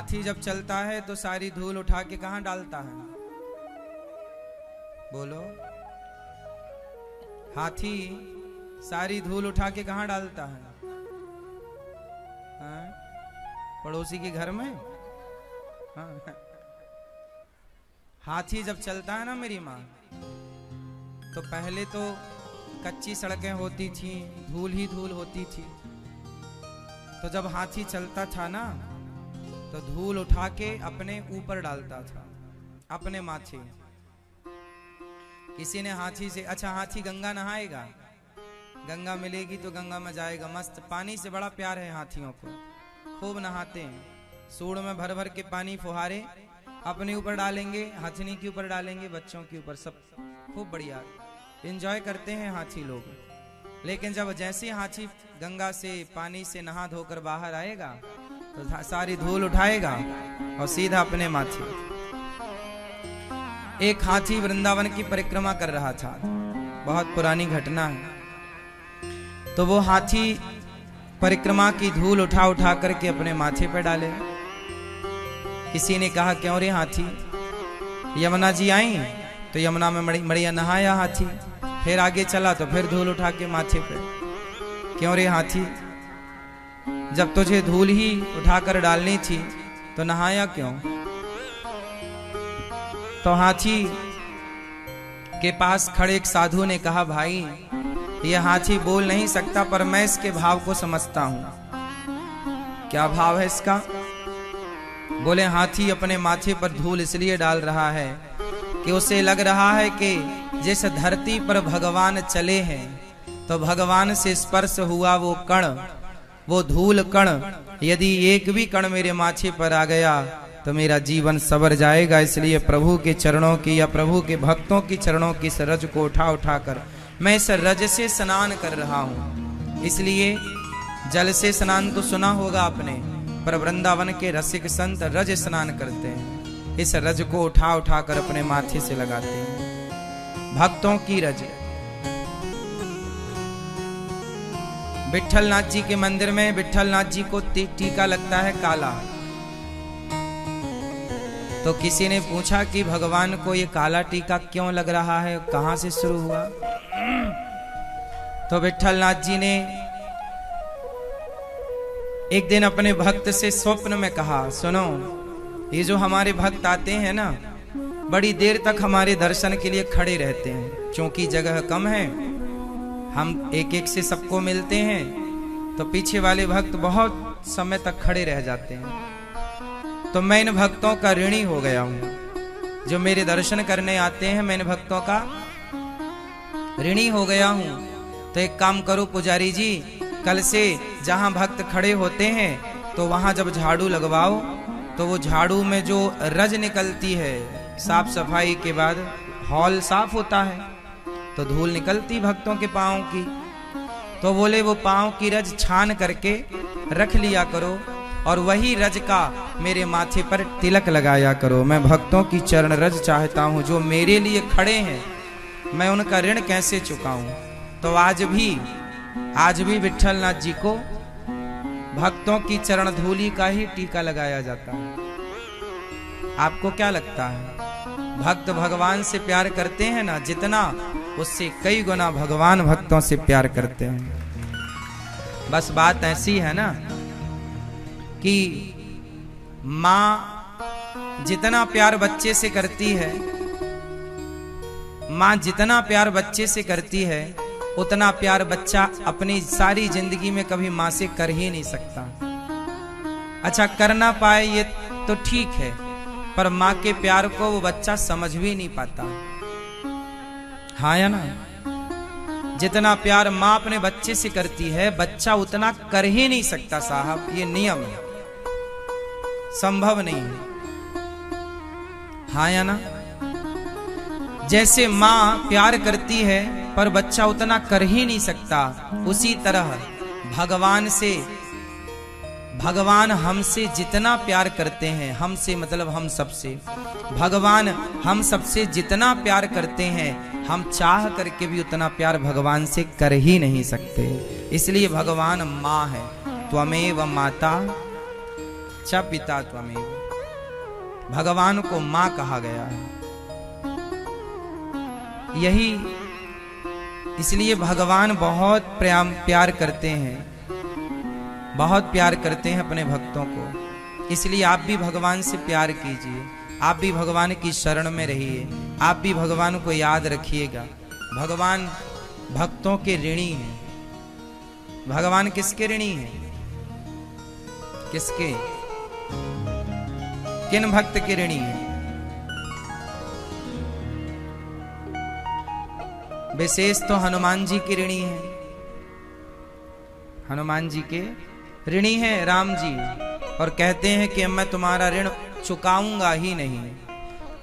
हाथी जब चलता है तो सारी धूल उठा के कहां डालता है? बोलो। हाथी सारी धूल उठा के कहां डालता है? हाँ? पड़ोसी के घर में? हाँ। हाथी जब चलता है ना मेरी माँ, तो पहले तो कच्ची सड़कें होती थी, धूल ही धूल होती थी। तो जब हाथी चलता था ना, तो धूल उठा के अपने ऊपर डालता था, अपने माथे। किसी ने हाथी से, अच्छा हाथी गंगा नहाएगा, गंगा मिलेगी तो गंगा में जाएगा, मस्त। पानी से बड़ा प्यार है हाथियों को, खूब नहाते हैं। सूंड में भर भर के पानी फुहारे अपने ऊपर डालेंगे, हाथनी के ऊपर डालेंगे, बच्चों के ऊपर, सब खूब बढ़िया एंजॉय करते हैं हाथी लोग। लेकिन जब जैसे हाथी गंगा से पानी से नहा धोकर बाहर आएगा तो सारी धूल उठाएगा और सीधा अपने माथे। एक हाथी वृंदावन की परिक्रमा कर रहा था, बहुत पुरानी घटना है। तो वो हाथी परिक्रमा की धूल उठा उठा करके अपने माथे पर डाले। किसी ने कहा क्यों रे हाथी? यमुना जी आई तो यमुना में मड़िया नहाया हाथी, फिर आगे चला तो फिर धूल उठा के माथे पे। क्यों रे हाथी, जब तुझे धूल ही उठाकर डालनी थी तो नहाया क्यों? तो हाथी के पास खड़े एक साधु ने कहा, भाई यह हाथी बोल नहीं सकता पर मैं इसके भाव को समझता हूं। क्या भाव है इसका? बोले हाथी अपने माथे पर धूल इसलिए डाल रहा है कि उसे लग रहा है कि जैसे धरती पर भगवान चले हैं तो भगवान से स्पर्श हुआ वो कण, वो धूल कण, यदि एक भी कण मेरे माथे पर आ गया तो मेरा जीवन सवर जाएगा। इसलिए प्रभु के चरणों की या प्रभु के भक्तों की चरणों की इस रज को उठा उठा कर मैं इस रज से स्नान कर रहा हूं। इसलिए जल से स्नान तो सुना होगा आपने, पर वृंदावन के रसिक संत रज स्नान करते हैं। इस रज को उठा उठा कर अपने माथे से लगाते हैं, भक्तों की रज। विट्ठल नाथ जी के मंदिर में विट्ठल नाथ जी को टीका लगता है काला। तो किसी ने पूछा कि भगवान को ये काला टीका क्यों लग रहा है, कहां से शुरू हुआ? तो विट्ठल नाथ जी ने एक दिन अपने भक्त से स्वप्न में कहा, सुनो, ये जो हमारे भक्त आते हैं ना, बड़ी देर तक हमारे दर्शन के लिए खड़े रहते हैं, क्योंकि जगह कम है, हम एक एक से सबको मिलते हैं, तो पीछे वाले भक्त बहुत समय तक खड़े रह जाते हैं। तो मैं इन भक्तों का ऋणी हो गया हूं, जो मेरे दर्शन करने आते हैं, मैं इन भक्तों का ऋणी हो गया हूं। तो एक काम करो पुजारी जी, कल से जहां भक्त खड़े होते हैं तो वहां जब झाड़ू लगवाओ तो वो झाड़ू में जो रज निकलती है, साफ सफाई के बाद हॉल साफ होता है तो धूल निकलती भक्तों के पांव की। तो बोले वो पांव की रज छान करके रख लिया करो और वही रज का मेरे माथे पर तिलक लगाया करो। मैं भक्तों की चरण रज चाहता हूं, जो मेरे लिए खड़े हैं, मैं उनका ऋण कैसे चुकाऊं। तो आज भी विट्ठल नाथ जी को भक्तों की चरण धूली का ही टीका लगाया जाता है। आपको क्या लगता है? भक्त भगवान से प्यार करते हैं ना, जितना उससे कई गुना भगवान भक्तों से प्यार करते हैं। बस बात ऐसी है ना कि माँ जितना प्यार बच्चे से करती है, माँ जितना प्यार बच्चे से करती है, उतना प्यार बच्चा अपनी सारी जिंदगी में कभी माँ से कर ही नहीं सकता। अच्छा करना पाए ये तो ठीक है, पर माँ के प्यार को वो बच्चा समझ भी नहीं पाता। हाँ या ना? जितना प्यार माँ अपने बच्चे से करती है, बच्चा उतना कर ही नहीं सकता साहब, ये नियम है, संभव नहीं है। हाँ या ना? जैसे माँ प्यार करती है पर बच्चा उतना कर ही नहीं सकता, उसी तरह भगवान हमसे जितना प्यार करते हैं, हमसे मतलब हम सबसे, भगवान हम सबसे जितना प्यार करते हैं, हम चाह करके भी उतना प्यार भगवान से कर ही नहीं सकते। इसलिए भगवान माँ है, त्वमेव माता च पिता त्वमेव। भगवान को मां कहा गया है। यही इसलिए भगवान बहुत प्यार करते हैं, बहुत प्यार करते हैं अपने भक्तों को। इसलिए आप भी भगवान से प्यार कीजिए, आप भी भगवान की शरण में रहिए, आप भी भगवान को याद रखिएगा। भगवान भक्तों के ऋणी हैं। भगवान किसके ऋणी हैं? किसके? किन भक्त के ऋणी हैं? विशेष तो हनुमान जी के ऋणी हैं। हनुमान जी के ऋणी हैं राम जी, और कहते हैं कि मैं तुम्हारा ऋण चुकाऊंगा ही नहीं।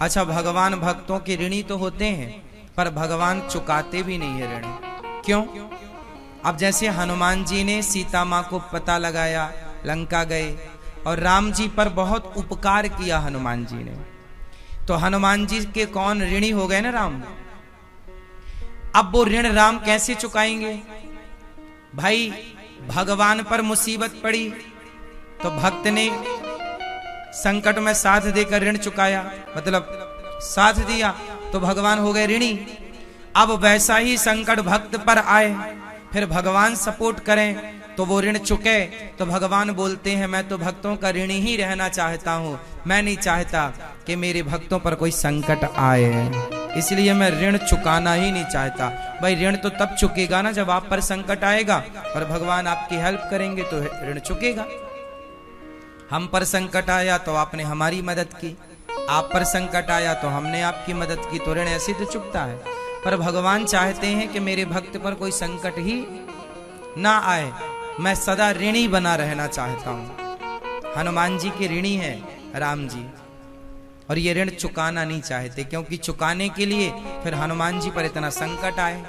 अच्छा, भगवान भक्तों के ऋणी तो होते हैं, पर भगवान चुकाते भी नहीं है ऋण। क्यों? अब जैसे हनुमान जी ने सीता माँ को पता लगाया, लंका गए, और राम जी पर बहुत उपकार किया हनुमान जी ने, तो हनुमान जी के कौन ऋणी हो गए ना? राम। अब वो ऋण राम कैसे चुकाएंगे? भाई, भगवान पर मुसीबत पड़ी तो भक्त ने संकट में साथ देकर ऋण चुकाया, मतलब साथ दिया, तो भगवान हो गए ऋणी। अब वैसा ही संकट भक्त पर आए, फिर भगवान सपोर्ट करें तो वो ऋण चुके, तो भगवान बोलते हैं मैं तो भक्तों का ऋणी ही रहना चाहता हूं, मैं नहीं चाहता कि मेरे भक्तों पर कोई संकट आए, इसलिए मैं ऋण चुकाना ही नहीं चाहता। भाई, ऋण तो तब चुकेगा ना जब आप पर संकट आएगा, और भगवान आपकी हेल्प करेंगे तो ऋण चुकेगा। हम पर संकट आया तो आपने हमारी मदद की, आप पर संकट आया तो हमने आपकी मदद की, तो ऋण ऐसे तो चुकता है। पर भगवान चाहते हैं कि मेरे भक्त पर कोई संकट ही ना आए, मैं सदा ऋणी बना रहना चाहता हूं। हनुमान जी के ऋणी हैं राम जी, और ये ऋण चुकाना नहीं चाहते, क्योंकि चुकाने के लिए फिर हनुमान जी पर इतना संकट आए,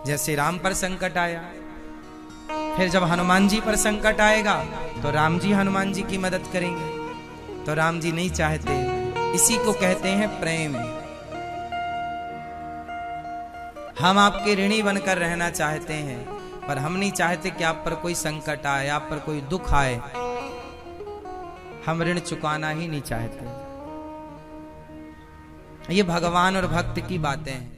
जैसे राम पर संकट आया। फिर जब हनुमान जी पर संकट आएगा तो राम जी हनुमान जी की मदद करेंगे, तो राम जी नहीं चाहते। इसी को कहते हैं प्रेम। हम आपके ऋणी बनकर रहना चाहते हैं, पर हम नहीं चाहते कि आप पर कोई संकट आए, आप पर कोई दुख आए। हम ऋण चुकाना ही नहीं चाहते। ये भगवान और भक्त की बातें हैं।